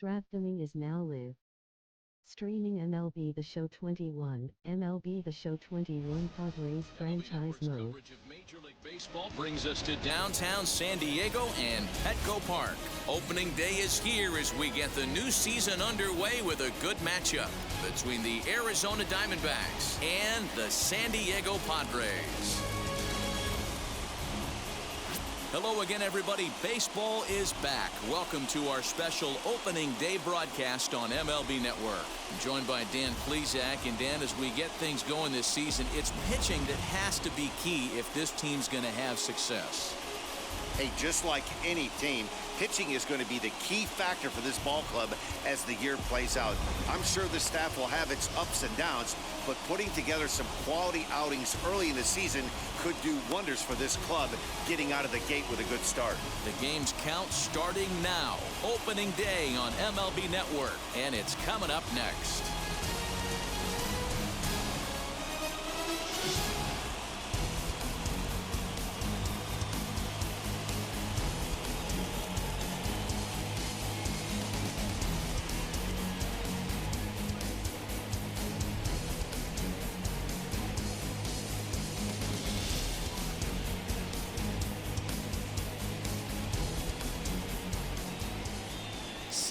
Drafting is now live. Streaming MLB The Show 21, MLB The Show 21 Padres franchise mode. Coverage of Major League Baseball brings us to downtown San Diego and Petco Park. Opening day is here as we get the new season underway with a good matchup between the Arizona Diamondbacks and the San Diego Padres. Hello again, everybody. Baseball is back. Welcome to our special opening day broadcast on MLB Network. I'm joined by Dan Plesac. And Dan, as we get things going this season, it's pitching that has to be key if this team's going to have success. Hey, just like any team, pitching is going to be the key factor for this ball club as the year plays out. I'm sure the staff will have its ups and downs, but putting together some quality outings early in the season could do wonders for this club getting out of the gate with a good start. The game's count starting now. Opening day on MLB Network, and it's coming up next.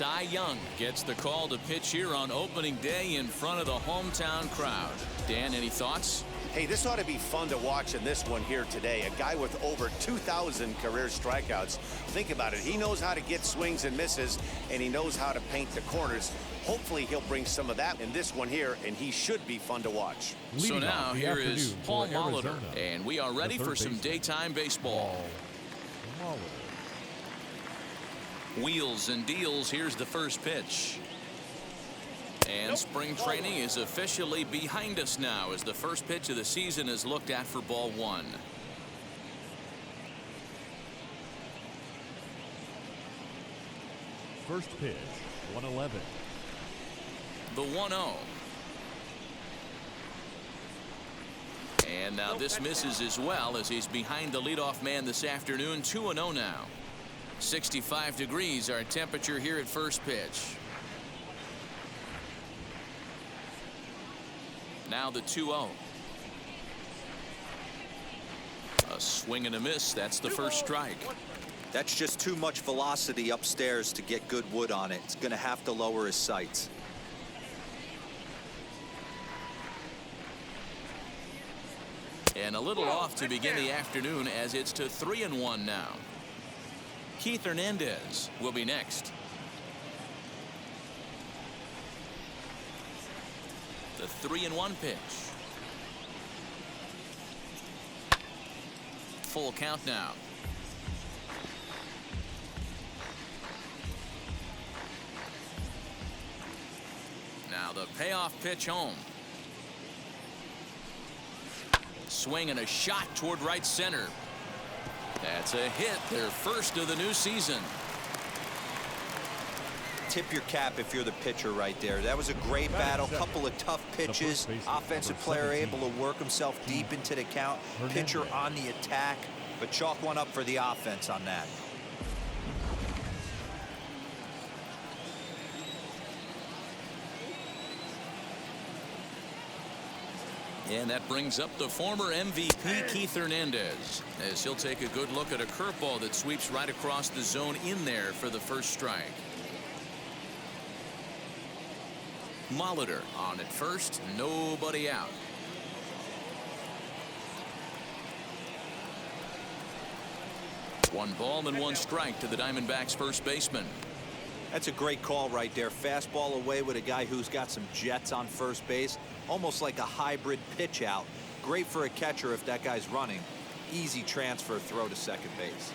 Cy Young gets the call to pitch here on opening day in front of the hometown crowd. Dan, any thoughts? Hey, this ought to be fun to watch in this one here today. A guy with over 2,000 career strikeouts. Think about it. He knows how to get swings and misses, and he knows how to paint the corners. Hopefully, he'll bring some of that in this one here, and he should be fun to watch. So now here is Paul Molitor, and we are ready for some daytime baseball. Wheels and deals. Here's the first pitch. And spring training is officially behind us now as the first pitch of the season is looked at for ball one. First pitch, 111. The 1-0. And now this misses as well as he's behind the leadoff man this afternoon. 2-0 now. 65 degrees our temperature here at first pitch. Now the 2-0. A swing and a miss. That's the first strike. That's just too much velocity upstairs to get good wood on it. It's going to have to lower his sights. And a little off to begin the afternoon as it's to 3-1 now. Keith Hernandez will be next. The 3-1 pitch. Full count now. Now the payoff pitch home. Swing and a shot toward right center. That's a hit, their first of the new season. Tip your cap if you're the pitcher right there. That was a great battle, couple of tough pitches. Offensive player able to work himself deep into the count. Pitcher on the attack, but chalk one up for the offense on that. And that brings up the former MVP Keith Hernandez as he'll take a good look at a curveball that sweeps right across the zone in there for the first strike. Molitor on at first, nobody out. One ball and one strike to the Diamondbacks first baseman. That's a great call right there. Fastball away with a guy who's got some jets on first base. Almost like a hybrid pitch out. Great for a catcher if that guy's running. Easy transfer throw to second base.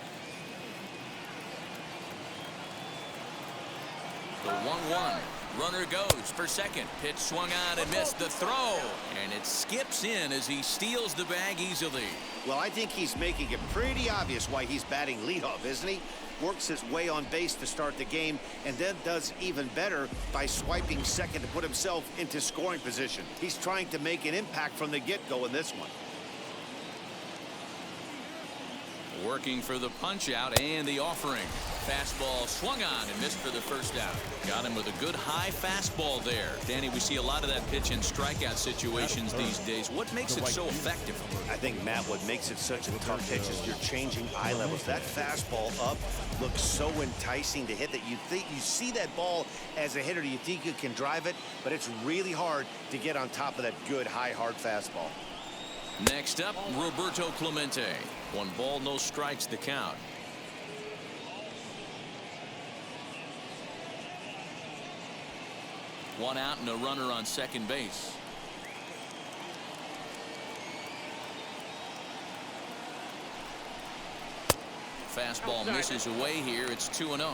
The 1-1. Runner goes for second. Pitch swung on and missed the throw. And it skips in as he steals the bag easily. Well, I think he's making it pretty obvious why he's batting leadoff, isn't he? Works his way on base to start the game and then does even better by swiping second to put himself into scoring position. He's trying to make an impact from the get-go in this one. Working for the punch out and the offering. Fastball swung on and missed for the first out. Got him with a good high fastball there. Danny, we see a lot of that pitch in strikeout situations these days. What makes it so effective? I think, Matt, what makes it such a tough pitch is you're changing eye levels. That fastball up looks so enticing to hit that you think you see that ball as a hitter. You think you can drive it, but it's really hard to get on top of that good high hard fastball. Next up, Roberto Clemente. 1 ball, no strikes, the count. One out and a runner on second base. Fastball misses away here. It's 2-0.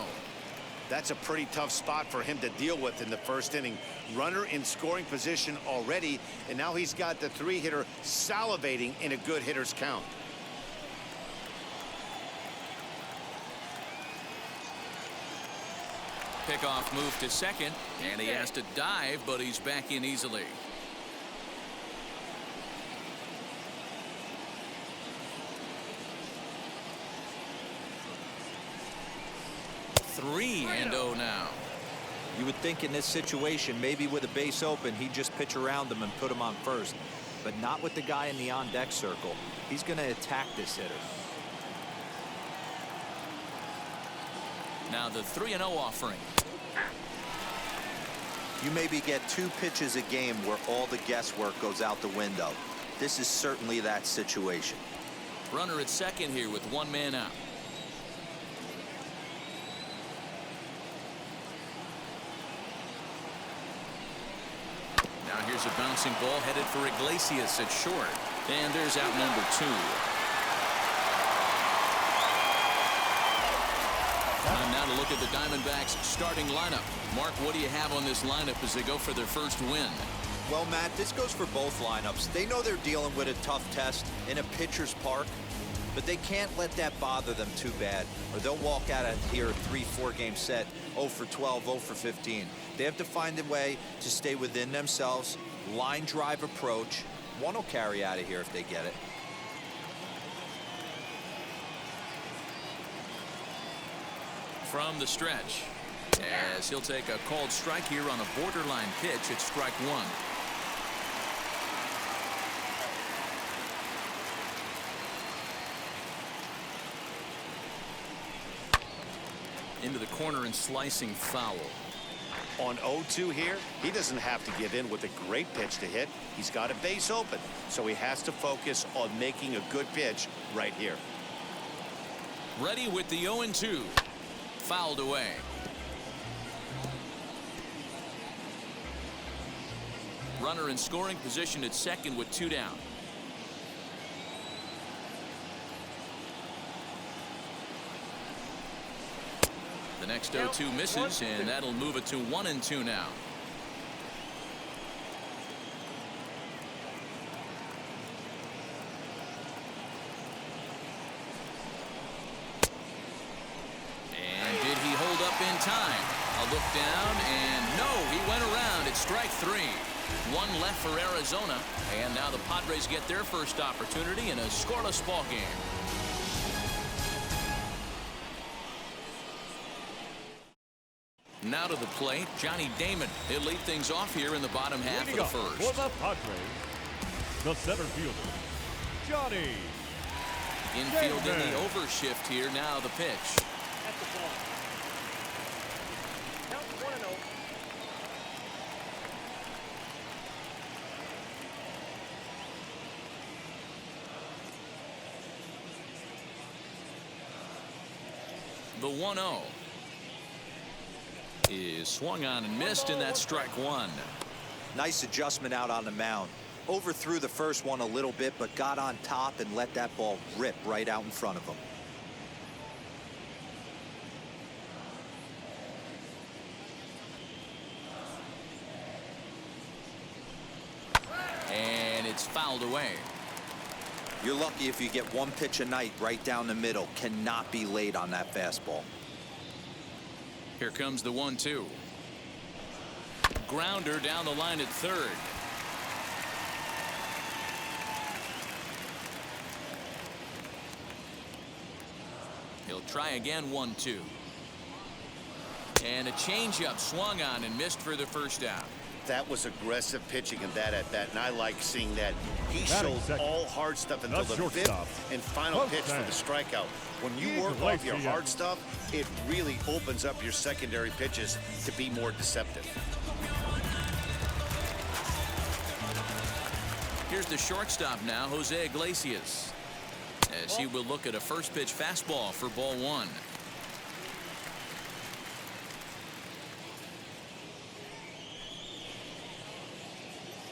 That's a pretty tough spot for him to deal with in the first inning. Runner in scoring position already, and now he's got the 3-hitter salivating in a good hitter's count. Pickoff move to second, and he has to dive, but he's back in easily. Three and 0 now. You would think in this situation, maybe with a base open, he'd just pitch around him and put him on first. But not with the guy in the on-deck circle. He's going to attack this hitter. Now the 3-0 offering. You maybe get 2 pitches a game where all the guesswork goes out the window. This is certainly that situation. Runner at second here with 1 man out. Now here's a bouncing ball headed for Iglesias at short. And there's out number 2. Time now to look at the Diamondbacks starting lineup. Mark, what do you have on this lineup as they go for their first win? Well, Matt, this goes for both lineups. They know they're dealing with a tough test in a pitcher's park, but they can't let that bother them too bad, or they'll walk out of here a 3-4 game set, 0 for 12, 0 for 15. They have to find a way to stay within themselves, line drive approach. One will carry out of here if they get it. From the stretch, as he'll take a called strike here on a borderline pitch at strike 1. Into the corner and slicing foul. On 0-2 here, he doesn't have to give in with a great pitch to hit. He's got a base open, so he has to focus on making a good pitch right here. Ready with the 0-2. Fouled away. Runner in scoring position at second with 2 down. The next 0-2 misses, and that'll move it to 1-2 now. And did he hold up in time? A look down, and no, he went around at strike 3. 1 left for Arizona, and now the Padres get their first opportunity in a scoreless ball game. Now to the plate, Johnny Damon. He'll lead things off here in the bottom half of the first. For the Padres, the center fielder, Johnny Infield in Damon. the overshift here. Now the pitch. At the ball. Count 1-0. The 1-0 is swung on and missed, and that's strike 1. Nice adjustment out on the mound. Overthrew the first one a little bit, but got on top and let that ball rip right out in front of him. And it's fouled away. You're lucky if you get 1 pitch a night right down the middle. Cannot be late on that fastball. Here comes the 1-2. Grounder down the line at third. He'll try again, 1-2. And a changeup swung on and missed for the first out. That was aggressive pitching in that at bat, and I like seeing that. He Batting showed second. all hard stuff until the Shortstop. fifth and final pitch for the strikeout. When you He work can off your play hard stuff, it really opens up your secondary pitches to be more deceptive. Here's the shortstop now, Jose Iglesias, as he will look at a first pitch fastball for ball 1.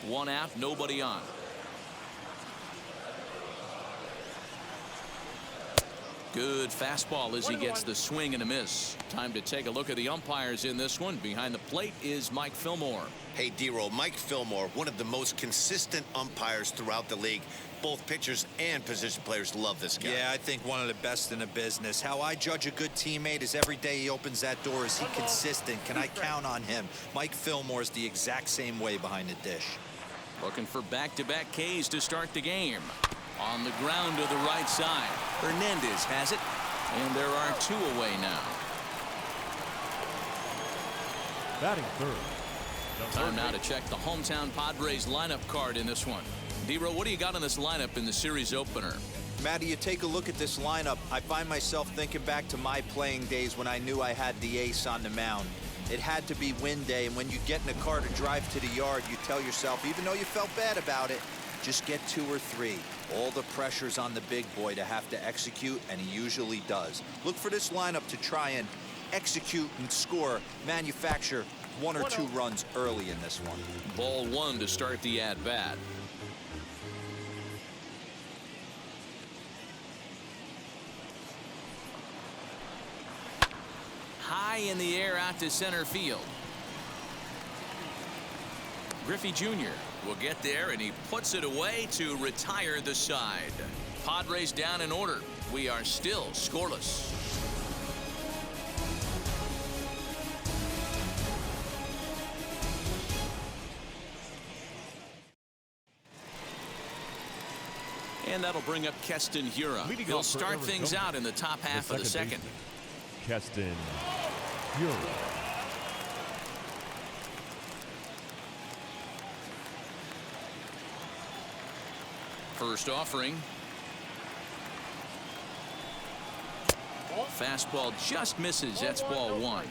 One out, nobody on. Good fastball as he gets the swing and a miss. Time to take a look at the umpires in this one. Behind the plate is Mike Fillmore. Hey, D-Roll, Mike Fillmore, one of the most consistent umpires throughout the league. Both pitchers and position players love this guy. Yeah, I think one of the best in the business. How I judge a good teammate is every day he opens that door. Is he consistent? Can I count on him? Mike Fillmore is the exact same way behind the dish. Looking for back-to-back Ks to start the game. On the ground to the right side. Hernandez has it. And there are 2 away now. Batting third. Time now to check the hometown Padres lineup card in this one. D-Roll, what do you got on this lineup in the series opener? Matty, you take a look at this lineup. I find myself thinking back to my playing days when I knew I had the ace on the mound. It had to be win day, and when you get in a car to drive to the yard, you tell yourself, even though you felt bad about it, just get 2 or 3. All the pressure's on the big boy to have to execute, and he usually does. Look for this lineup to try and execute and score, manufacture 1 or 2 runs early in this one. Ball 1 to start the at-bat. High in the air out to center field. Griffey Jr. will get there, and he puts it away to retire the side. Padres down in order. We are still scoreless. And that'll bring up Keston Hiura. Leading He'll off for start things Arizona, out in the top half of the second. Keston Hiura. First offering. Fastball just misses. That's ball 1.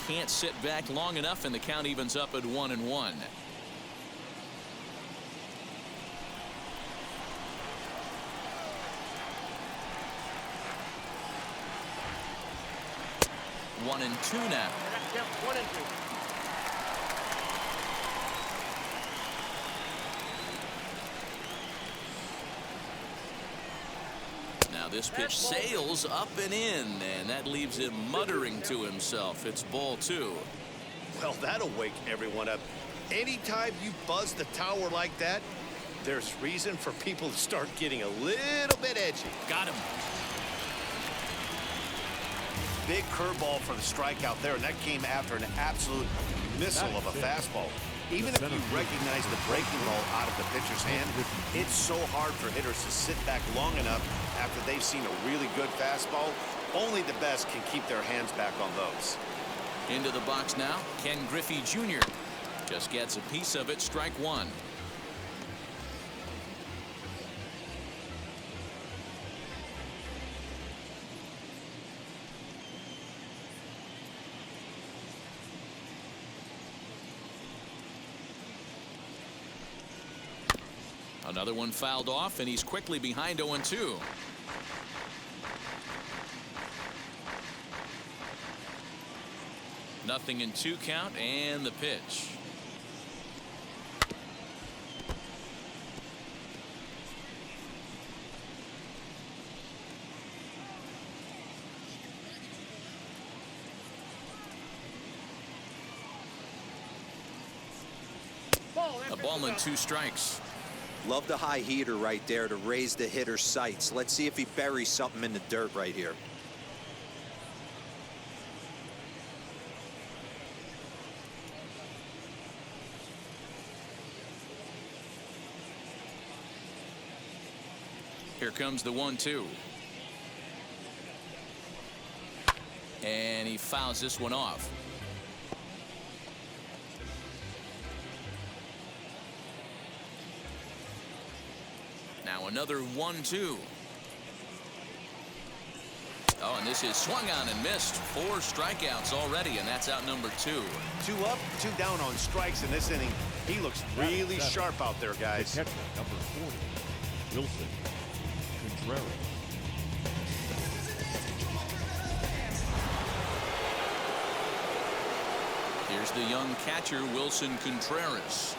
Can't sit back long enough, and the count evens up at 1-1. One and 2 now. Yep, 1 and 2. Now this pitch sails up and in, and that leaves him muttering to himself. It's ball 2. Well, that'll wake everyone up. Anytime you buzz the tower like that, there's reason for people to start getting a little bit edgy. Got him. Big curveball for the strikeout there, and that came after an absolute missile of a fastball. Even if you recognize the breaking ball out of the pitcher's hand, it's so hard for hitters to sit back long enough after they've seen a really good fastball. Only the best can keep their hands back on those. Into the box now, Ken Griffey Jr. just gets a piece of it. Strike 1. Another one fouled off, and he's quickly behind 0-2. Nothing in 2 count, and the pitch. A ball and 2 strikes. Love the high heater right there to raise the hitter's sights. Let's see if he buries something in the dirt right here. Here comes the 1-2. And he fouls this one off. Now another 1-2. Oh, and this is swung on and missed. 4 strikeouts already, and that's out number 2. 2 up, 2 down on strikes in this inning. He looks really sharp out there, guys. The catcher, number 40, Wilson Contreras. Here's the young catcher, Wilson Contreras,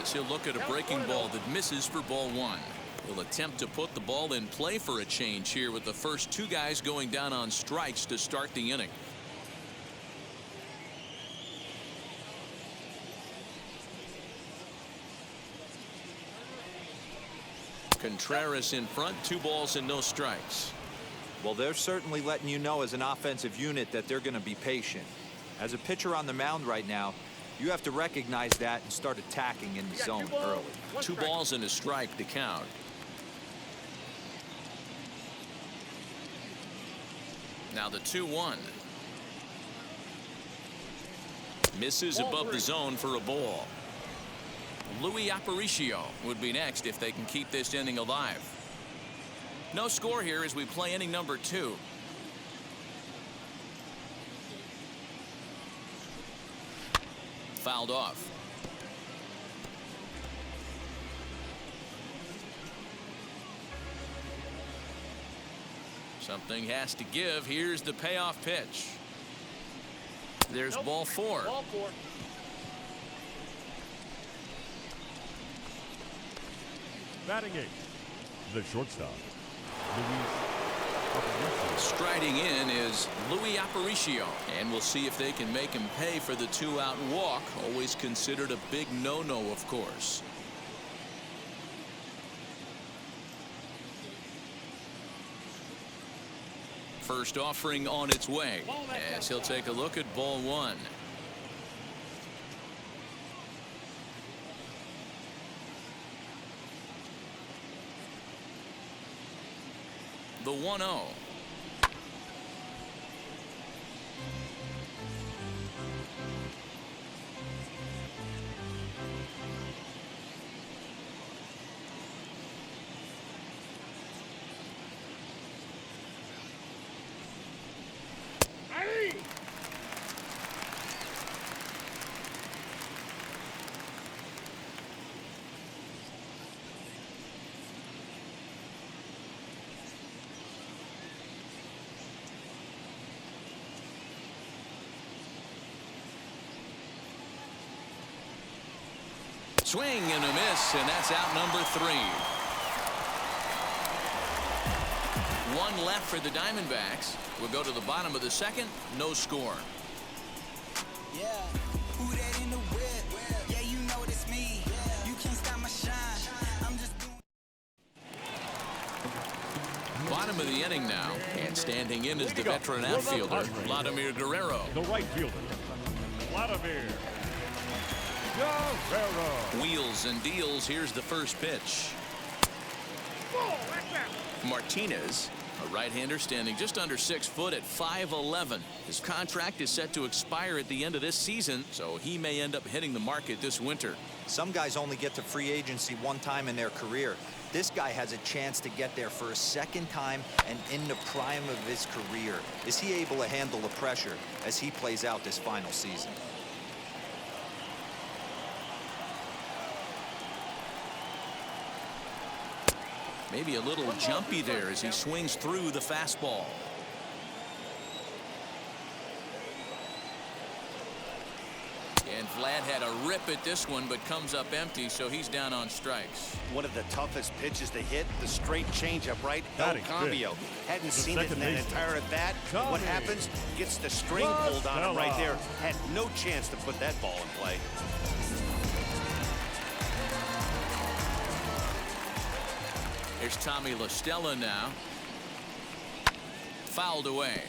as he'll look at a breaking ball that misses for ball 1. He'll attempt to put the ball in play for a change here with the first 2 guys going down on strikes to start the inning. Contreras in front, 2 balls and no strikes. Well, they're certainly letting you know as an offensive unit that they're going to be patient. As a pitcher on the mound right now, you have to recognize that and start attacking in the zone early. 2 balls and a strike to count. Now the 2-1. Misses above the zone for a ball. Louis Aparicio would be next if they can keep this inning alive. No score here as we play inning number 2. Fouled off. Something has to give. Here's the payoff pitch. There's ball 4. Ball 4. Batting 8, the shortstop, Luis Aparicio. Striding in is Louis Aparicio, and we'll see if they can make him pay for the 2-out walk. Always considered a big no-no, of course. First offering on its way as he'll take a look at ball 1. The 1-0. Swing and a miss, and that's out number 3. 1 left for the Diamondbacks. We'll go to the bottom of the 2nd. No score. Yeah, who that in the whip? Yeah, you know it's me. You can't stop my shine. I'm just doing. Bottom of the inning now, and standing in is the veteran outfielder, Vladimir Guerrero. The right fielder, Vladimir Guerrero. Wheels and deals. Here's the first pitch. Martinez, a right-hander standing just under 6 foot at 5'11". His contract is set to expire at the end of this season, so he may end up hitting the market this winter. Some guys only get to free agency 1 time in their career. This guy has a chance to get there for a 2nd time and in the prime of his career. Is he able to handle the pressure as he plays out this final season? Maybe a little jumpy there as he swings through the fastball. And Vlad had a rip at this one, but comes up empty, so he's down on strikes. One of the toughest pitches to hit, the straight changeup, right? El Batting Cambio. fifth. Hadn't The seen it in second that baseman, entire at bat. Tommy What happens? Gets the string pulled on him right there. Had no chance to put that ball in play. Here's Tommy La Stella now. Fouled away.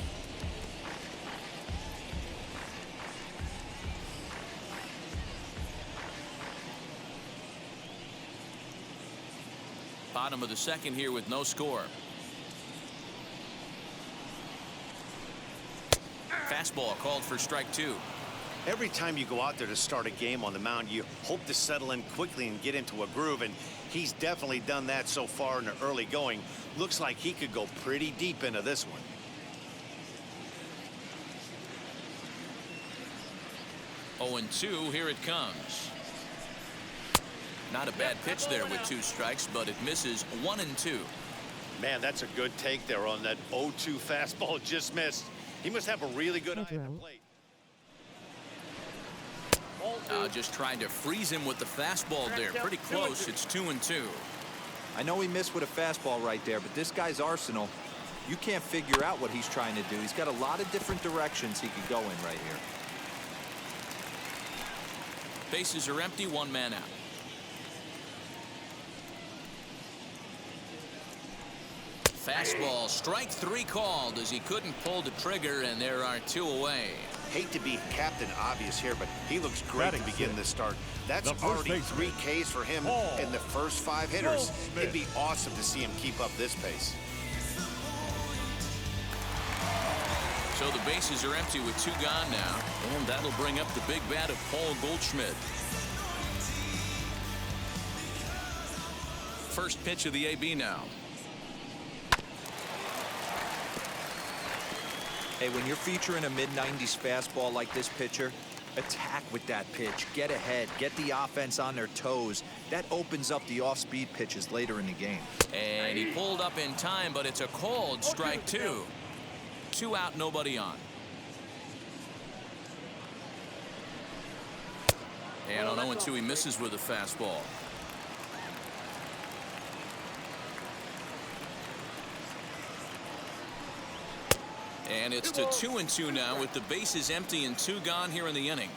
Bottom of the second here with no score. Fastball called for strike two. Every time you go out there to start a game on the mound, you hope to settle in quickly and get into a groove, and he's definitely done that so far in the early going. Looks like he could go pretty deep into this one. Oh, and 2, here it comes. Not a bad pitch there with 2 strikes, but it misses 1 and 2. Man, that's a good take there on that 0-2 fastball just missed. He must have a really good eye at the plate. Just trying to freeze him with the fastball there. Pretty close. It's 2 and 2. I know he missed with a fastball right there, but this guy's arsenal, you can't figure out what he's trying to do. He's got a lot of different directions he could go in right here. Bases are empty, 1 man out. Fastball, strike 3 called as he couldn't pull the trigger, and there are 2 away. Hate to be Captain Obvious here, but he looks great to begin this start. That's already 3 Ks for him in the first 5 hitters. It'd be awesome to see him keep up this pace. So the bases are empty with 2 gone now, and that'll bring up the big bat of Paul Goldschmidt. First pitch of the AB now. Hey, when you're featuring a mid-90s fastball like this pitcher, attack with that pitch. Get ahead. Get the offense on their toes. That opens up the off-speed pitches later in the game. And he pulled up in time, but it's a called strike 2. 2 out, nobody on. And on 0-2, he misses with a fastball. And it's to 2-2 now with the bases empty and 2 gone here in the inning.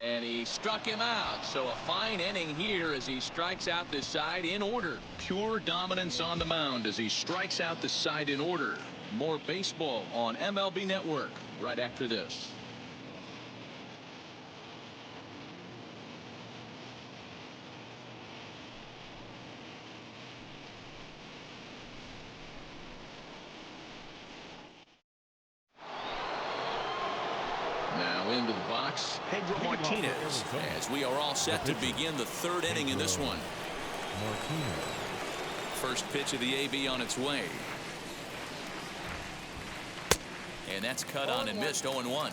And he struck him out. So a fine inning here as he strikes out this side in order. Pure dominance on the mound as he strikes out the side in order. More baseball on MLB Network right after this. Now into the box, Pedro Martinez, as we are all set to begin the 3rd inning in this one. First pitch of the AB on its way. And that's cut on and missed. 0-1.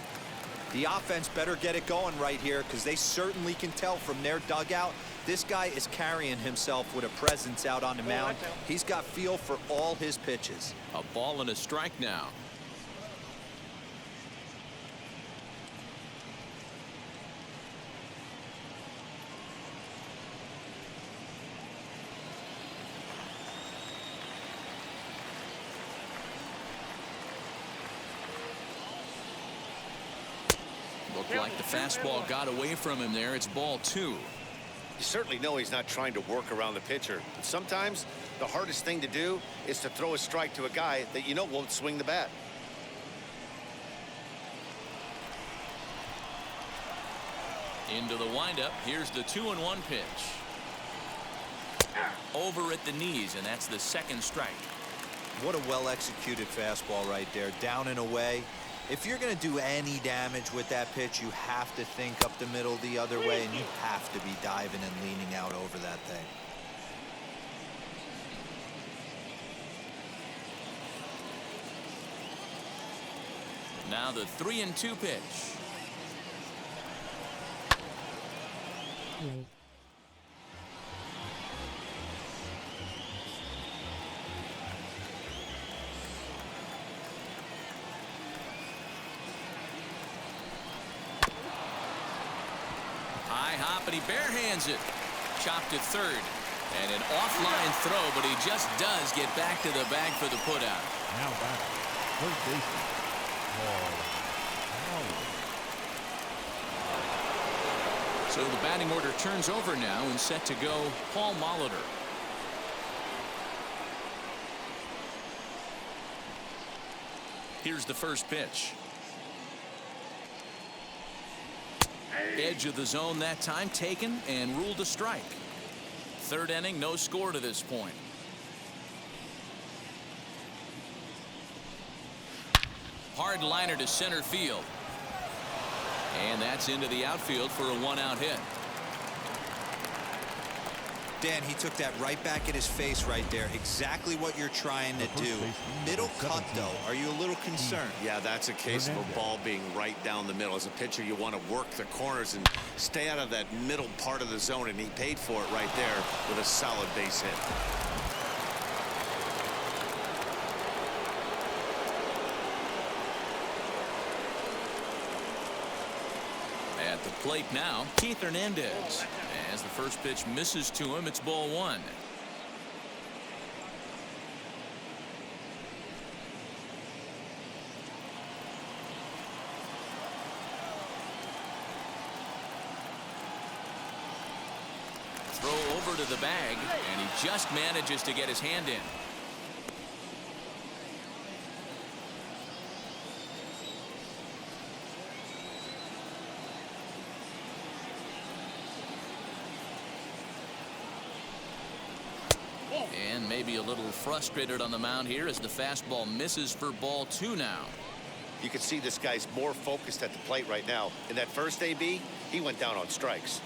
The offense better get it going right here, because they certainly can tell from their dugout this guy is carrying himself with a presence out on the mound. He's got feel for all his pitches. A ball and a strike now. Looked like the fastball got away from him there. It's ball 2. You certainly know he's not trying to work around the pitcher. But sometimes the hardest thing to do is to throw a strike to a guy that you know won't swing the bat. Into the windup. Here's the 2-1 pitch. Over at the knees, and that's the 2nd strike. What a well-executed fastball right there. Down and away. If you're going to do any damage with that pitch, you have to think up the middle the other way, and you have to be diving and leaning out over that thing. Now the 3-2 pitch. Play. High hop, and he barehands it. Chopped to 3rd. And an offline throw, but he just does get back to the bag for the putout. Now back. Third baseman. So the batting order turns over now and set to go Paul Molitor. Here's the first pitch. Edge of the zone that time taken and ruled a strike. Third inning, no score to this point. Hard liner to center field. And that's into the outfield for a one-out hit. Dan, he took that right back in his face right there. Exactly what you're trying to do. Middle cut, though. Are you a little concerned? Yeah, that's a case of a ball being right down the middle. As a pitcher, you want to work the corners and stay out of that middle part of the zone, and he paid for it right there with a solid base hit. At the plate now, Keith Hernandez. As the first pitch misses to him, it's ball one. Throw over to the bag, and he just manages to get his hand in. And maybe a little frustrated on the mound here as the fastball misses for ball two now. You can see this guy's more focused at the plate right now. In that first AB, he went down on strikes.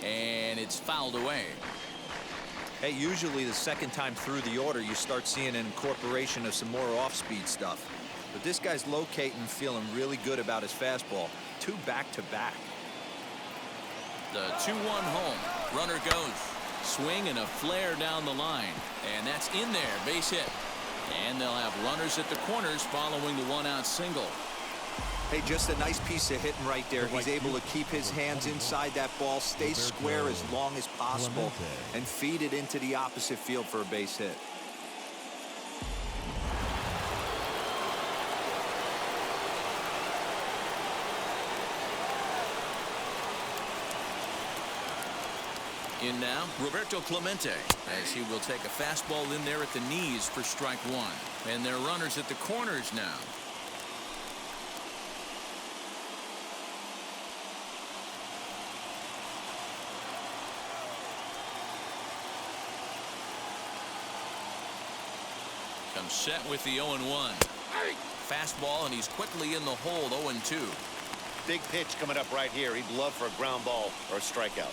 And it's fouled away. Hey, usually the second time through the order, you start seeing an incorporation of some more off-speed stuff. But this guy's locating and feeling really good about his fastball. Two back-to-back. The 2-1 home. Runner goes. Swing and a flare down the line. And that's in there. Base hit. And they'll have runners at the corners following the one-out single. Hey, just a nice piece of hitting right there. He's able to keep his hands inside that ball, stay square as long as possible, and feed it into the opposite field for a base hit. In now, Roberto Clemente, as he will take a fastball in there at the knees for strike one. And they're runners at the corners now. Comes set with the 0-1. Fastball, and he's quickly in the hole, 0-2. Big pitch coming up right here. He'd love for a ground ball or a strikeout.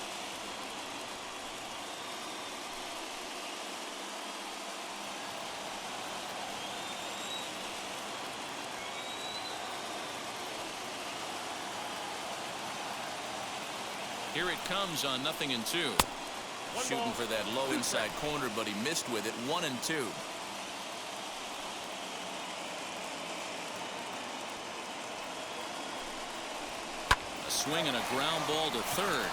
Here it comes on 0-2. Shooting for that low inside corner, but he missed with it. 1-2. A swing and a ground ball to third.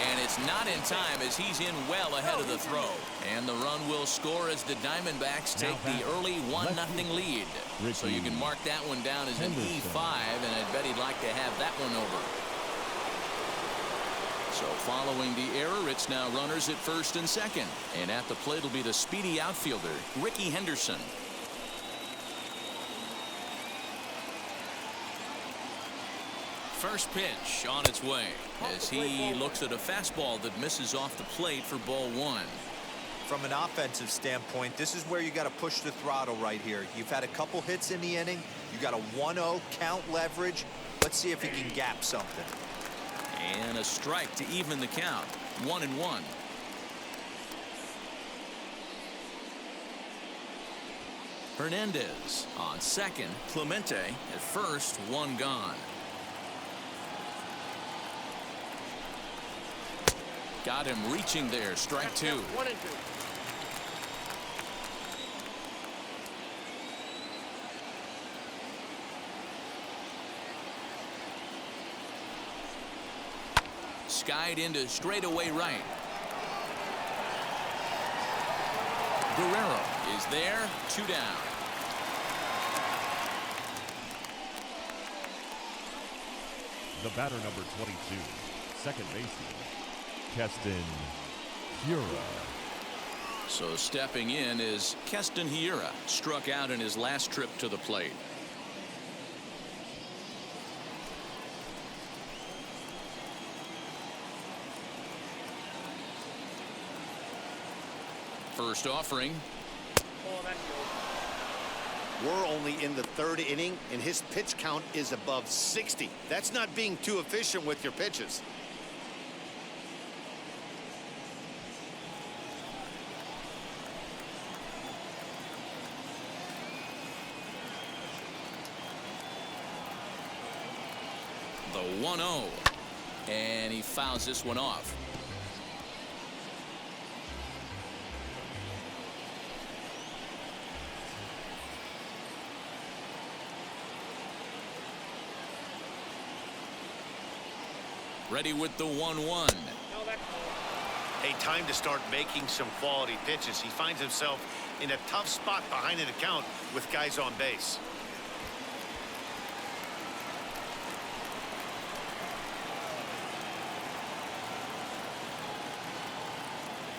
And it's not in time as he's in well ahead of the throw. And the run will score as the Diamondbacks take the early 1-0 lead. So you can mark that one down as an E5, and I bet he'd like to have that one over. So following the error, it's now runners at first and second. And at the plate will be the speedy outfielder, Ricky Henderson. First pitch on its way as he looks at a fastball that misses off the plate for ball one. From an offensive standpoint, this is where you got to push the throttle right here. You've had a couple hits in the inning. You got a 1-0 count leverage. Let's see if he can gap something. And a strike to even the count. 1-1. Hernandez on second. Clemente at first. One gone. Got him reaching there. Strike two. 1-2. Skied into straightaway right. Guerrero is there. 2 down. The batter, number 22, second baseman, Keston Hiura. So stepping in is Keston Hiura, struck out in his last trip to the plate. First offering. Oh, that's good. We're only in the third inning, and his pitch count is above 60. That's not being too efficient with your pitches. The 1-0. And he fouls this one off. Ready with the 1-1. No, that's good. A time to start making some quality pitches. He finds himself in a tough spot behind an account with guys on base.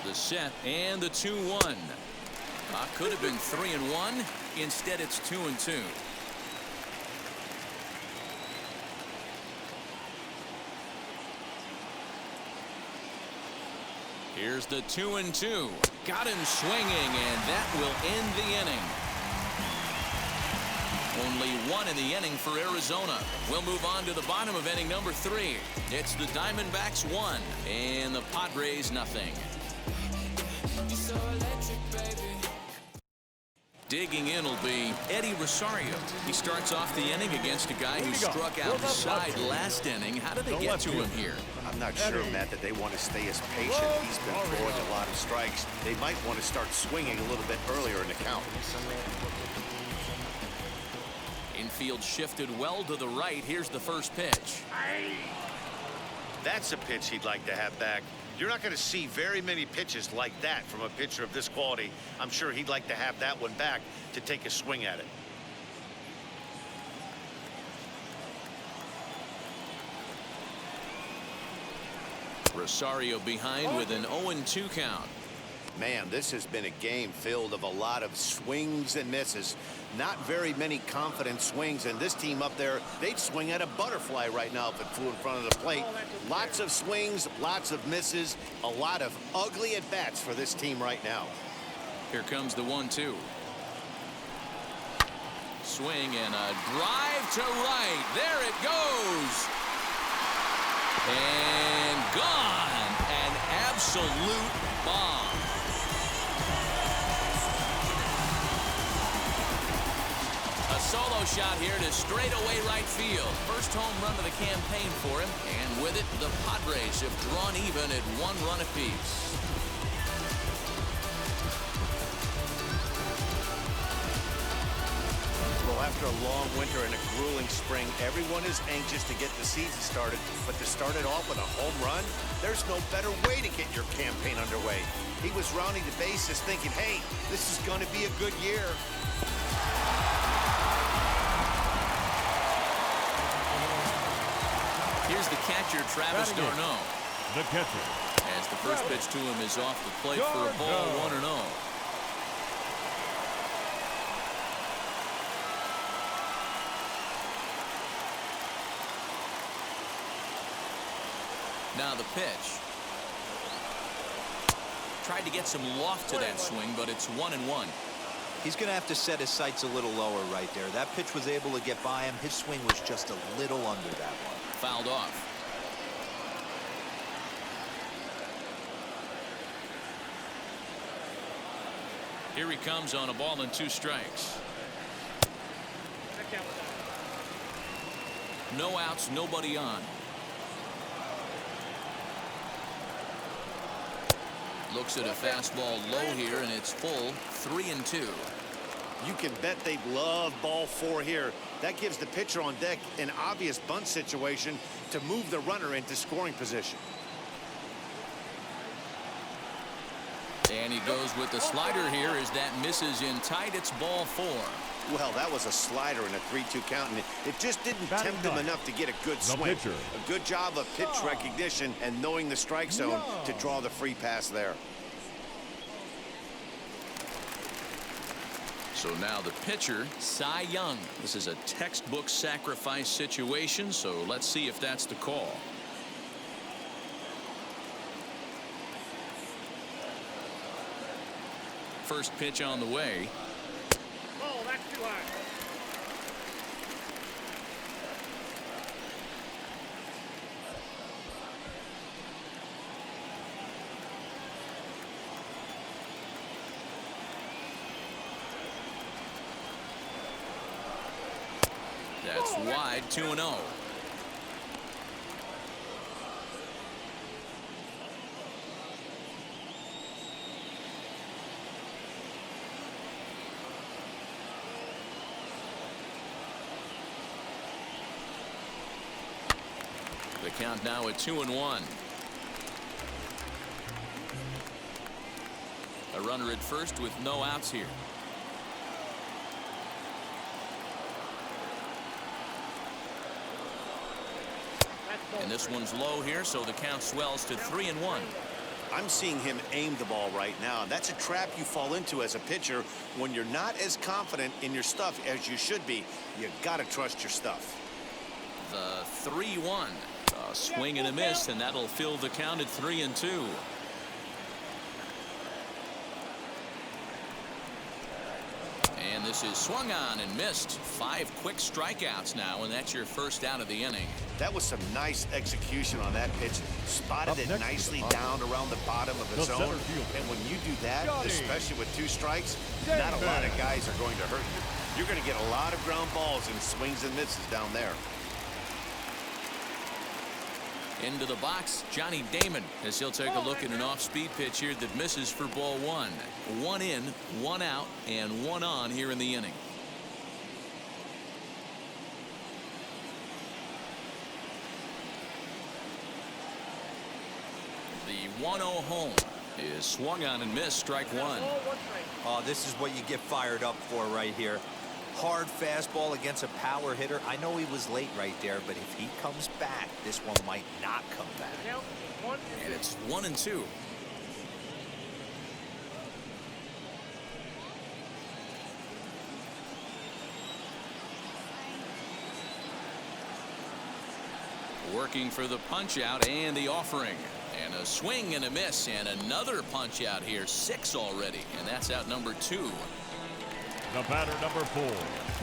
The set and the 2-1. Could have been 3-1. Instead, it's 2-2. Here's the 2-2. Got him swinging, and that will end the inning. Only one in the inning for Arizona. We'll move on to the bottom of inning number 3. It's the Diamondbacks 1 and the Padres nothing. Digging in will be Eddie Rosario. He starts off the inning against a guy who struck out the side last inning. How did they get to him here? I'm not sure, Matt, that they want to stay as patient. He's been throwing a lot of strikes. They might want to start swinging a little bit earlier in the count. Infield shifted well to the right. Here's the first pitch. That's a pitch he'd like to have back. You're not going to see very many pitches like that from a pitcher of this quality. I'm sure he'd like to have that one back to take a swing at it. Rosario behind with an 0-2 count. Man, this has been a game filled of a lot of swings and misses. Not very many confident swings, and this team up there, they'd swing at a butterfly right now if it flew in front of the plate. Lots of swings, lots of misses, a lot of ugly at-bats for this team right now. Here comes the 1-2. Swing and a drive to right. There it goes. And gone. An absolute bomb. A solo shot here to straightaway right field. First home run of the campaign for him. And with it, the Padres have drawn even at 1 run apiece. Well, after a long winter and a grueling spring, everyone is anxious to get the season started. But to start it off with a home run, there's no better way to get your campaign underway. He was rounding the bases thinking, hey, this is going to be a good year. Here's the catcher, Travis d'Arnaud. The catcher. As the first pitch to him is off the plate for a ball, 1-0. Now the pitch. Tried to get some loft to that swing, but it's 1-1. He's going to have to set his sights a little lower right there. That pitch was able to get by him. His swing was just a little under that one. Fouled off. Here he comes on a ball and 2 strikes. No outs, nobody on. Looks at a fastball low here, and it's full, 3-2. You can bet they love ball 4 here. That gives the pitcher on deck an obvious bunt situation to move the runner into scoring position. And he goes with the slider here as that misses in tight. It's ball 4. Well, that was a slider in a 3-2 count, and it just didn't tempt him enough to get a good swing. A good job of pitch recognition and knowing the strike zone to draw the free pass there. So now the pitcher, Cy Young. This is a textbook sacrifice situation, so let's see if that's the call. First pitch on the way. Oh, that's too high. That's wide, 2-0. The count now at 2-1. A runner at first with no outs here. And this one's low here, so the count swells to 3-1. I'm seeing him aim the ball right now. That's a trap you fall into as a pitcher when you're not as confident in your stuff as you should be. You got to trust your stuff. The 3-1. A swing and a miss, and that'll fill the count at 3-2. And this is swung on and missed. 5 quick strikeouts now, and that's your first out of the inning. That was some nice execution on that pitch. Spotted it nicely down around the bottom of the zone. And when you do that, especially with 2 strikes, not a lot of guys are going to hurt you. You're going to get a lot of ground balls and swings and misses down there. Into the box, Johnny Damon, as he'll take a look at an off-speed pitch here that misses for ball 1. 1 in, 1 out, and 1 on here in the inning. The 1-0 home is swung on and missed, strike 1. Oh, this is what you get fired up for right here. Hard fastball against a power hitter. I know he was late right there, but if he comes back, this one might not come back. And it's 1-2. Working for the punch out and the offering. And a swing and a miss, and another punch out here. 6 already, and that's out number 2. The batter, number 4.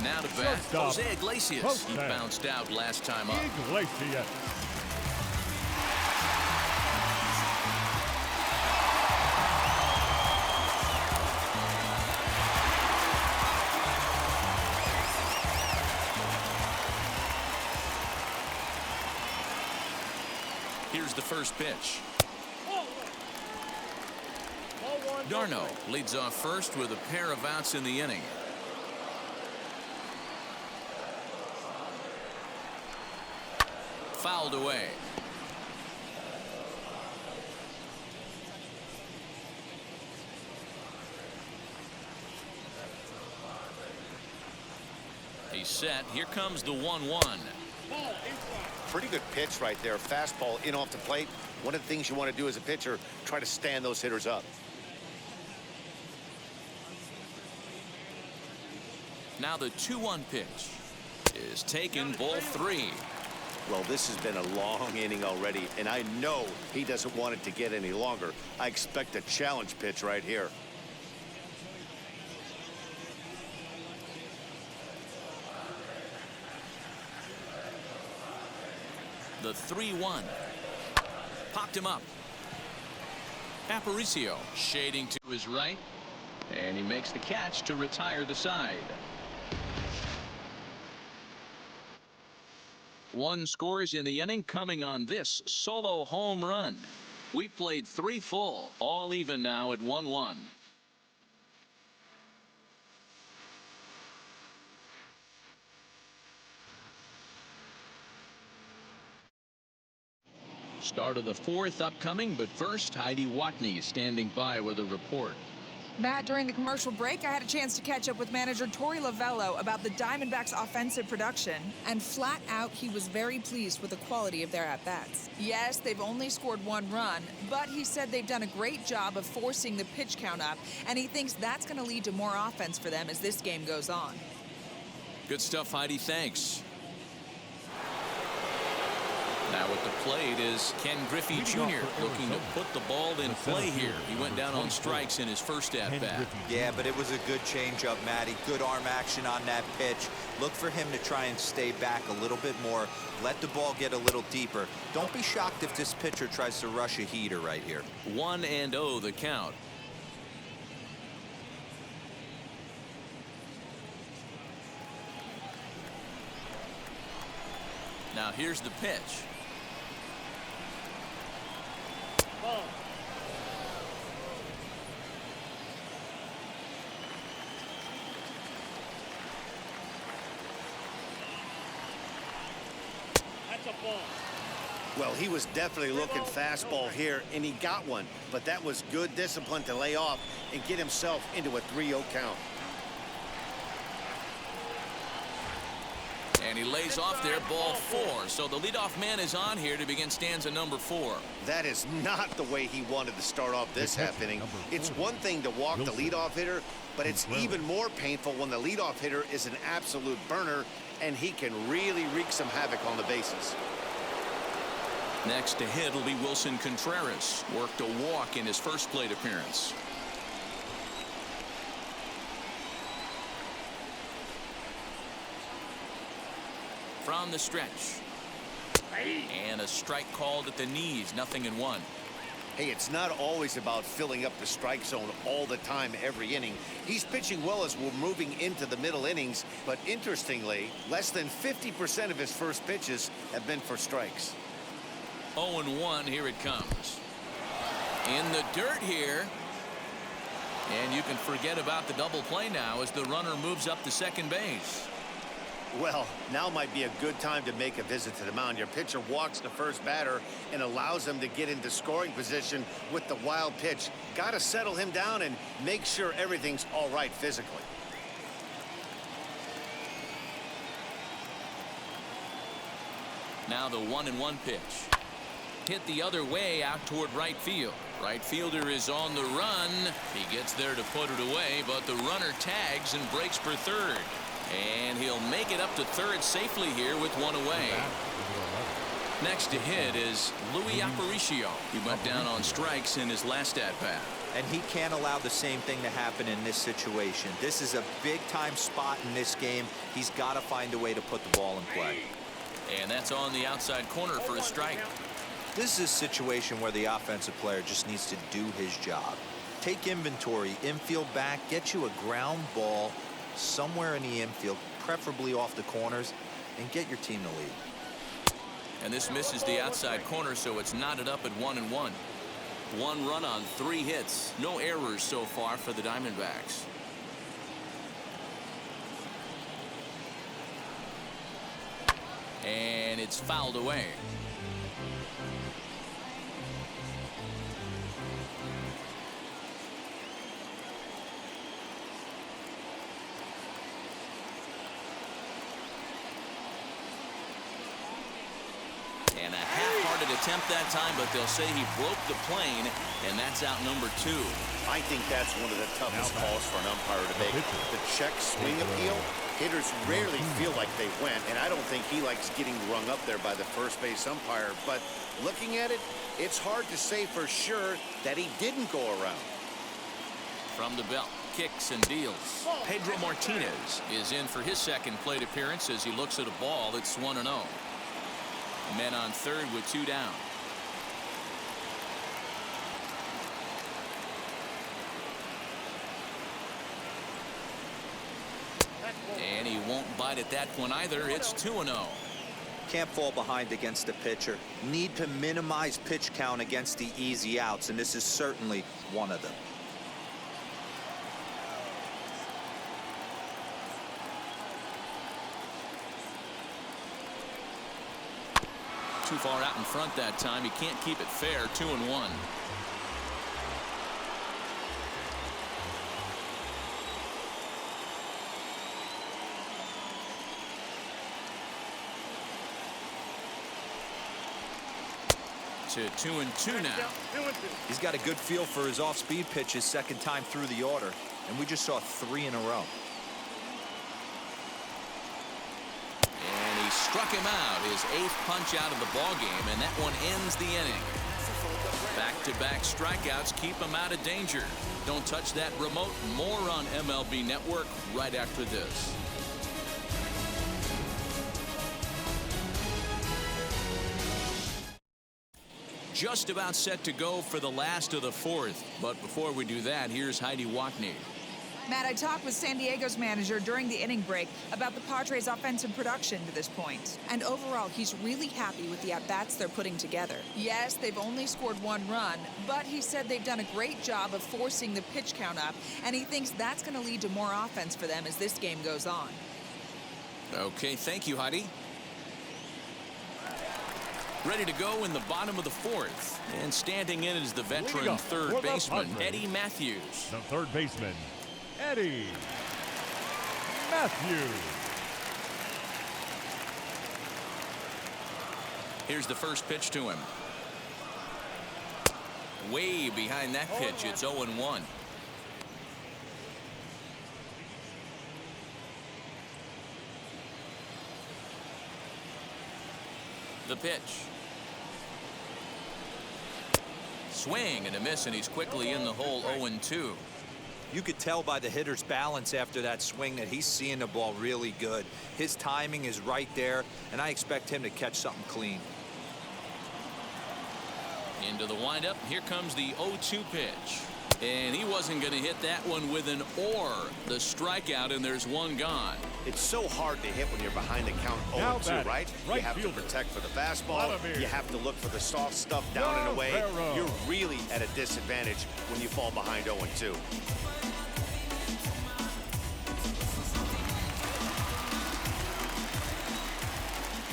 Now to bat, Jose Iglesias. He bounced out last time up. Iglesias. Here's the first pitch. Darno leads off first with a pair of outs in the inning. Fouled away. He's set. Here comes the 1-1. Pretty good pitch right there. Fastball in off the plate. One of the things you want to do as a pitcher, try to stand those hitters up. Now the 2-1 pitch is taken, ball 3. Well, this has been a long inning already, and I know he doesn't want it to get any longer. I expect a challenge pitch right here. The 3-1. Popped him up. Aparicio shading to his right, and he makes the catch to retire the side. 1 scores in the inning, coming on this solo home run. We played 3 full, all even now at 1-1. Start of the 4th upcoming, but first Heidi Watney standing by with a report. Matt, during the commercial break, I had a chance to catch up with manager Torey Lavello about the Diamondbacks' offensive production, and flat out, he was very pleased with the quality of their at-bats. Yes, they've only scored 1 run, but he said they've done a great job of forcing the pitch count up, and he thinks that's going to lead to more offense for them as this game goes on. Good stuff, Heidi. Thanks. Now at the plate is Ken Griffey Jr. looking to put the ball in play here. He went down on strikes in his first at-bat. Yeah, but it was a good changeup, Matty. Good arm action on that pitch. Look for him to try and stay back a little bit more. Let the ball get a little deeper. Don't be shocked if this pitcher tries to rush a heater right here. 1-0 the count. Now here's the pitch. Ball. That's a ball. Well, he was definitely looking fastball here, and he got one. But that was good discipline to lay off and get himself into a 3-0 count. And he lays off there, ball 4. So the leadoff man is on here to begin stanza number 4. That is not the way he wanted to start off this half inning. It's one thing to walk the leadoff hitter, but it's even more painful when the leadoff hitter is an absolute burner, and he can really wreak some havoc on the bases. Next to hit will be Wilson Contreras. Worked a walk in his first plate appearance. From the stretch. And a strike called at the knees. 0-1. Hey, it's not always about filling up the strike zone all the time every inning. He's pitching well as we're moving into the middle innings, but interestingly, less than 50% of his first pitches have been for strikes. 0-1, here it comes. In the dirt here. And you can forget about the double play now as the runner moves up to second base. Well, now might be a good time to make a visit to the mound. Your pitcher walks the first batter and allows him to get into scoring position with the wild pitch. Got to settle him down and make sure everything's all right physically. Now the 1-1 pitch. Hit the other way out toward right field. Right fielder is on the run. He gets there to put it away, but the runner tags and breaks for third. And he'll make it up to third safely here with one away. Next to hit is Louis Aparicio. He went down on strikes in his last at-bat. And he can't allow the same thing to happen in this situation. This is a big-time spot in this game. He's got to find a way to put the ball in play. And that's on the outside corner for a strike. This is a situation where the offensive player just needs to do his job. Take inventory, infield back, get you a ground ball somewhere in the infield, preferably off the corners, and get your team to lead. And this misses the outside corner, so it's knotted up at 1-1. 1 run on 3 hits. No errors so far for the Diamondbacks. And it's fouled away. And a half-hearted attempt that time, but they'll say he broke the plane, and that's out number 2. I think that's one of the toughest calls for an umpire to make. The check swing appeal, hitters rarely feel like they went, and I don't think he likes getting rung up there by the first base umpire. But looking at it, it's hard to say for sure that he didn't go around. From the belt, kicks and deals. Pedro Martinez is in for his second plate appearance as he looks at a ball that's 1-0. Men on third with 2 down. And he won't bite at that one either. It's 2-0. Can't fall behind against the pitcher. Need to minimize pitch count against the easy outs, and this is certainly one of them. Too far out in front that time. He can't keep it fair. 2-1. to 2-2 now. 2-2. He's got a good feel for his off-speed pitches second time through the order, and we just saw 3 in a row. And he struck him out, his 8th punch out of the ball game, and that one ends the inning. Back-to-back strikeouts keep him out of danger. Don't touch that remote. More on MLB Network right after this. Just about set to go for the last of the 4th. But before we do that, here's Heidi Watney. Matt, I talked with San Diego's manager during the inning break about the Padres' offensive production to this point. And overall, he's really happy with the at-bats they're putting together. Yes, they've only scored 1 run, but he said they've done a great job of forcing the pitch count up, and he thinks that's going to lead to more offense for them as this game goes on. Okay, thank you, Heidi. Ready to go in the bottom of the 4th. And standing in is the veteran third baseman, Eddie Matthews. The third baseman, Eddie Matthews. Here's the first pitch to him. Way behind that pitch. It's 0-1. The pitch. Swing and a miss, and he's quickly in the hole. 0-2. You could tell by the hitter's balance after that swing that he's seeing the ball really good. His timing is right there, and I expect him to catch something clean. Into the windup. Here comes the 0-2 pitch. And he wasn't going to hit that one with an or. The strikeout, and there's one gone. It's so hard to hit when you're behind the count 0-2, right? You have to protect for the fastball. You have to look for the soft stuff down and away. You're really at a disadvantage when you fall behind 0-2.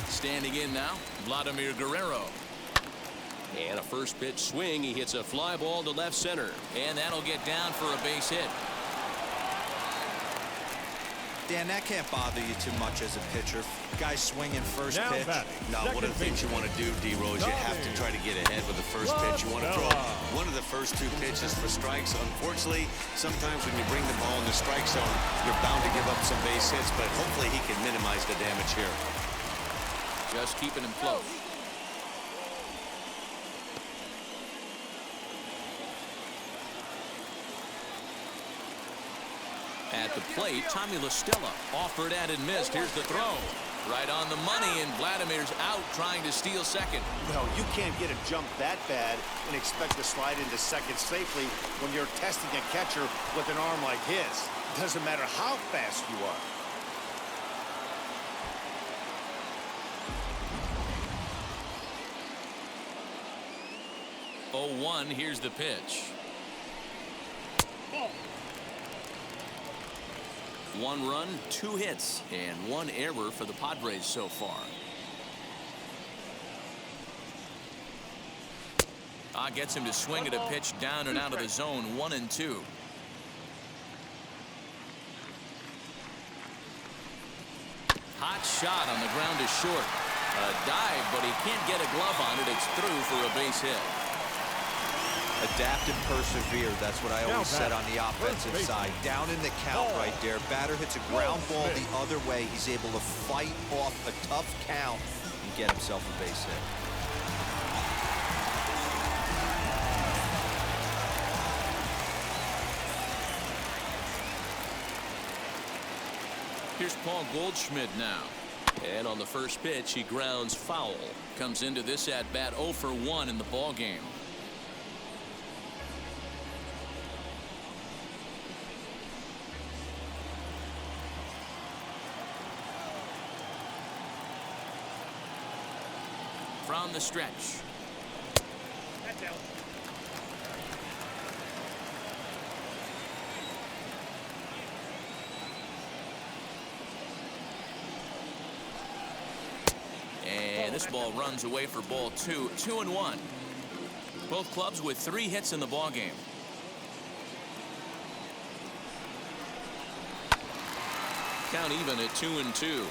Standing in now, Vladimir Guerrero. And a first pitch swing. He hits a fly ball to left center. And that'll get down for a base hit. Dan, that can't bother you too much as a pitcher. Guys swinging first pitch. No, one of the things you want to do, D-Rose, you have to try to get ahead with the first pitch. You want to throw one of the first 2 pitches for strikes. Unfortunately, sometimes when you bring the ball in the strike zone, you're bound to give up some base hits, but hopefully he can minimize the damage here. Just keeping him close. At the plate, Tommy La Stella offered at and missed. Here's the throw. Right on the money, and Vladimir's out trying to steal second. Well, you can't get a jump that bad and expect to slide into second safely when you're testing a catcher with an arm like his. Doesn't matter how fast you are. Oh, 0-1, here's the pitch. 1 run, 2 hits, and 1 error for the Padres so far. Gets him to swing at a pitch down and out of the zone. 1-2. Hot shot on the ground is short. A dive, but he can't get a glove on it. It's through for a base hit. Adapt and persevere. That's what I always said on the offensive side. Down in the count right there. Batter hits a ground ball the other way. He's able to fight off a tough count and get himself a base hit. Here's Paul Goldschmidt now. And on the first pitch, he grounds foul. Comes into this at-bat 0 for 1 in the ball game. From the stretch. That's out. And this ball runs away for ball 2. 2-1. Both clubs with 3 hits in the ball game. Count even at 2-2.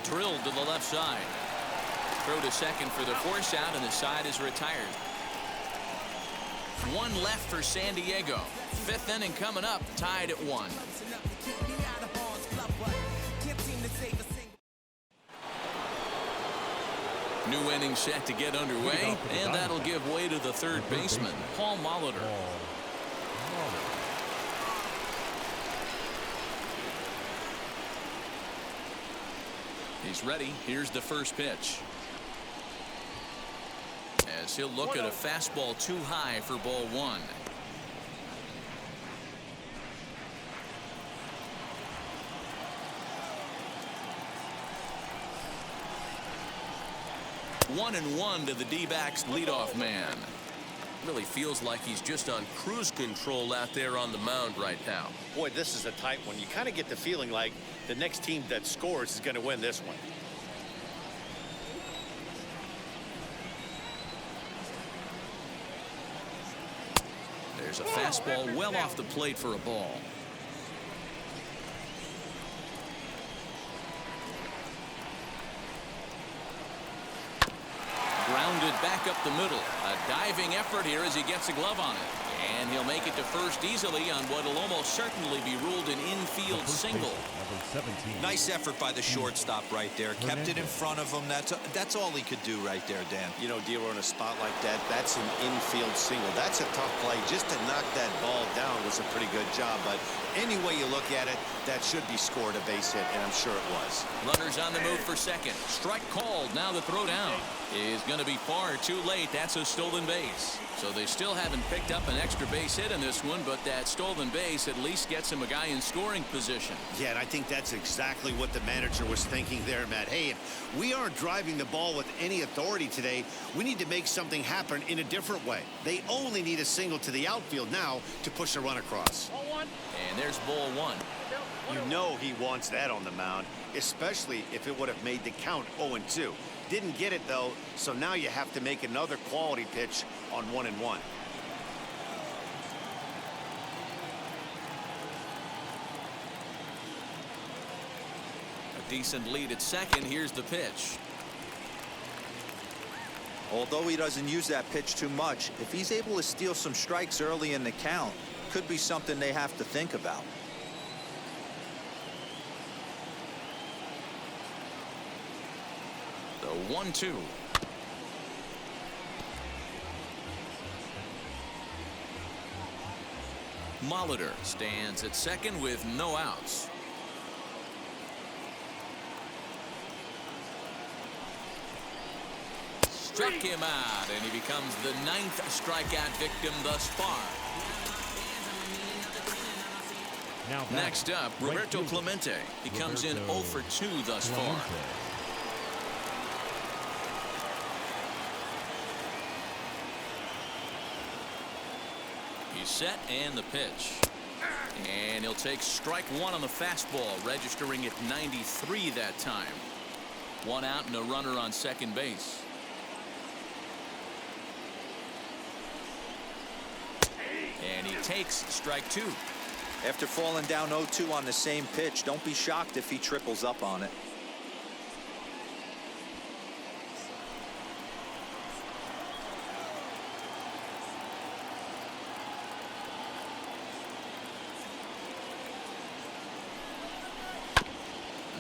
Drilled to the left side. Throw to second for the force out, and the side is retired. One left for San Diego. Fifth inning coming up, tied at 1. New inning set to get underway, and that'll give way to the third baseman, Paul Molitor. He's ready. Here's the first pitch. As he'll look at a fastball too high for ball 1. One and one to the D-backs leadoff man. Really feels like he's just on cruise control out there on the mound right now. Boy, this is a tight one. You kind of get the feeling like the next team that scores is going to win this one. There's a fastball well off the plate for a ball. Grounded back up the middle. A diving effort here as he gets a glove on it. And he'll make it to first easily on what will almost certainly be ruled an infield single. Nice effort by the shortstop right there. Kept it in front of him. That's all he could do right there, Dan. You know, D'Lo, in a spot like that, that's an infield single. That's a tough play. Just to knock that ball down was a pretty good job. But any way you look at it, that should be scored a base hit, and I'm sure it was. Runners on the move for second. Strike called. Now the throw down is going to be far too late. That's a stolen base. So they still haven't picked up an extra base hit in this one, but that stolen base at least gets him a guy in scoring position. Yeah, and I think that's exactly what the manager was thinking there, Matt. Hey, if we aren't driving the ball with any authority today, we need to make something happen in a different way. They only need a single to the outfield now to push a run across. And there's ball 1. You know he wants that on the mound, especially if it would have made the count 0-2. Didn't get it, though, so now you have to make another quality pitch on 1-1. A decent lead at second. Here's the pitch. Although he doesn't use that pitch too much, if he's able to steal some strikes early in the count, could be something they have to think about. The 1-2. Molitor stands at second with no outs. Struck him out, and he becomes the 9th strikeout victim thus far. Next up, Roberto Clemente. He comes in 0 for 2 thus far. He's set, and the pitch. And he'll take strike 1 on the fastball, registering at 93 that time. 1 out and a runner on second base. And he takes strike 2. After falling down 0-2 on the same pitch, don't be shocked if he triples up on it.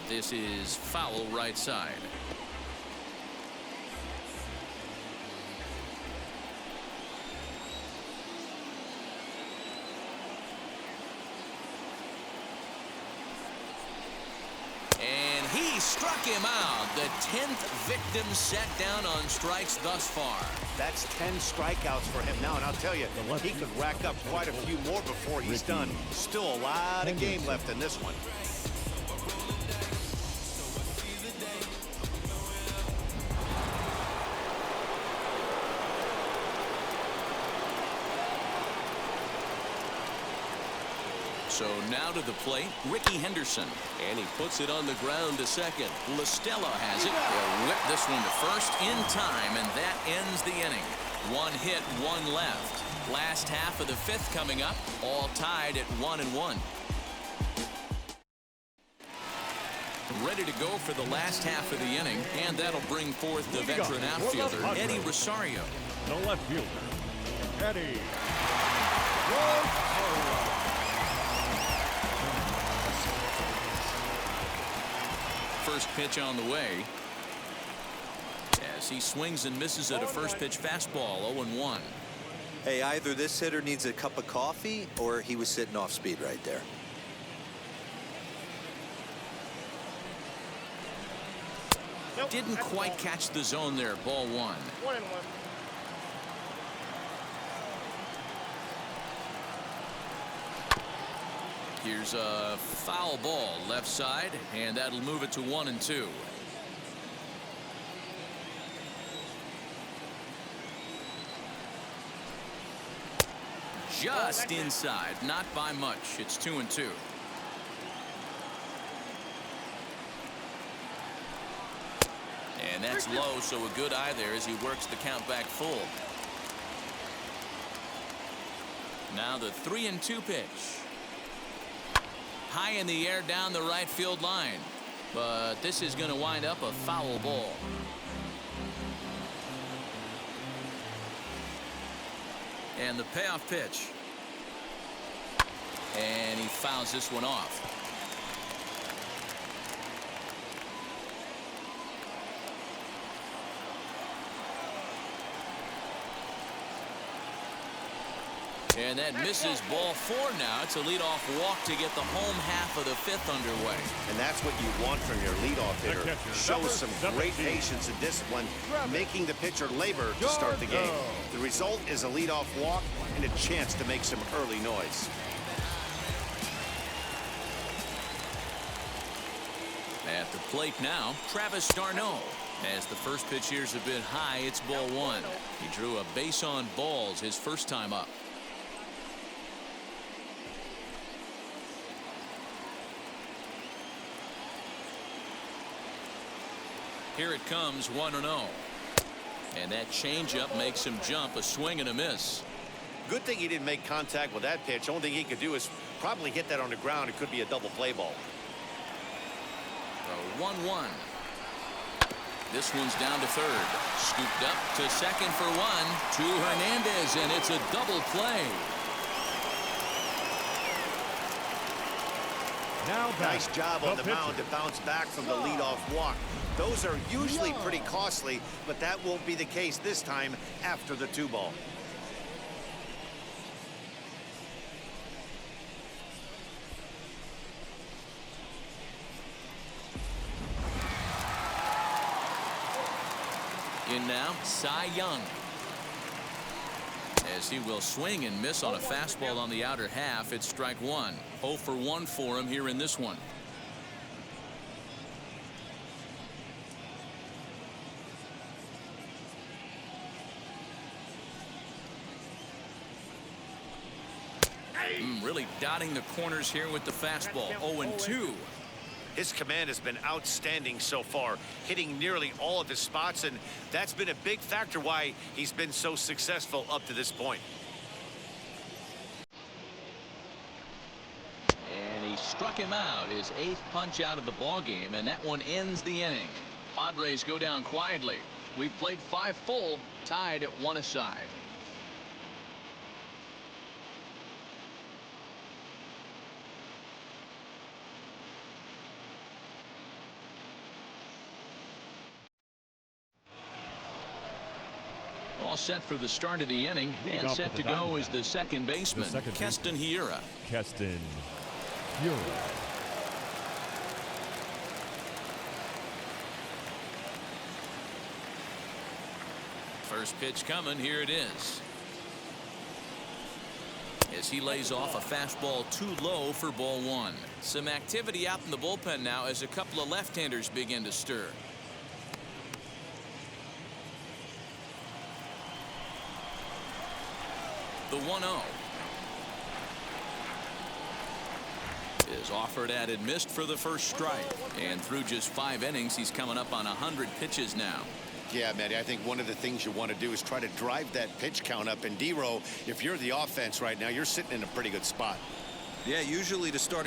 This is foul right side. And he struck him out. The 10th victim set down on strikes thus far. That's 10 strikeouts for him now, and I'll tell you, he could rack up quite a few more before he's done. Still a lot of game left in this one. So now to the plate, Ricky Henderson. And he puts it on the ground to second. LaStella has it. He'll whip this one to first in time, and that ends the inning. 1 hit, 1 left. Last half of the 5th coming up, all tied at 1-1. ready to go for the last half of the inning, and that'll bring forth the veteran outfielder, Eddie Rosario. The left fielder, Eddie. First pitch on the way. As he swings and misses at a first pitch fastball, 0-1. Hey, either this hitter needs a cup of coffee or he was sitting off speed right there. Didn't quite catch the zone there. Ball 1. 1-1. Here's a foul ball left side, and that'll move it to 1-2. Just inside, not by much. It's 2-2. And that's low, so a good eye there as he works the count back full. Now the 3-2 pitch. High in the air down the right field line. But this is going to wind up a foul ball. And the payoff pitch. And he fouls this one off. And that misses. Ball 4 now. It's a leadoff walk to get the home half of the 5th underway. And that's what you want from your leadoff hitter. Shows some great patience and discipline, making the pitcher labor to start the game. The result is a leadoff walk and a chance to make some early noise. At the plate now, Travis d'Arnaud. As the first pitch here's a bit high, it's ball 1. He drew a base on balls his first time up. Here it comes, 1-0. And that changeup makes him jump, a swing and a miss. Good thing he didn't make contact with that pitch. Only thing he could do is probably hit that on the ground. It could be a double play ball. 1-1. This one's down to third. Scooped up to second for 1. To Hernandez, and it's a double play. Now nice job on the mound to bounce back from the leadoff walk. Those are usually pretty costly, but that won't be the case this time after the 2-ball. In now, Cy Young. As he will swing and miss on a fastball on the outer half. It's strike 1. 0 for 1 for him here in this one. Really dotting the corners here with the fastball. 0-2. His command has been outstanding so far, hitting nearly all of his spots, and that's been a big factor why he's been so successful up to this point. And he struck him out, his 8th punch out of the ball game, and that one ends the inning. Padres go down quietly. We've played 5 full, tied at 1 aside. All set for the start of the inning, and set to go is the second baseman, Keston Hiura. Keston Hiura. First pitch coming, here it is. As he lays off a fastball too low for ball 1. Some activity out in the bullpen now as a couple of left-handers begin to stir. The 1-0 is offered at and missed for the first strike. And through just 5 innings, he's coming up on 100 pitches now. Yeah, Matty, I think one of the things you want to do is try to drive that pitch count up. And D-Row, if you're the offense right now, you're sitting in a pretty good spot. Yeah, usually to starting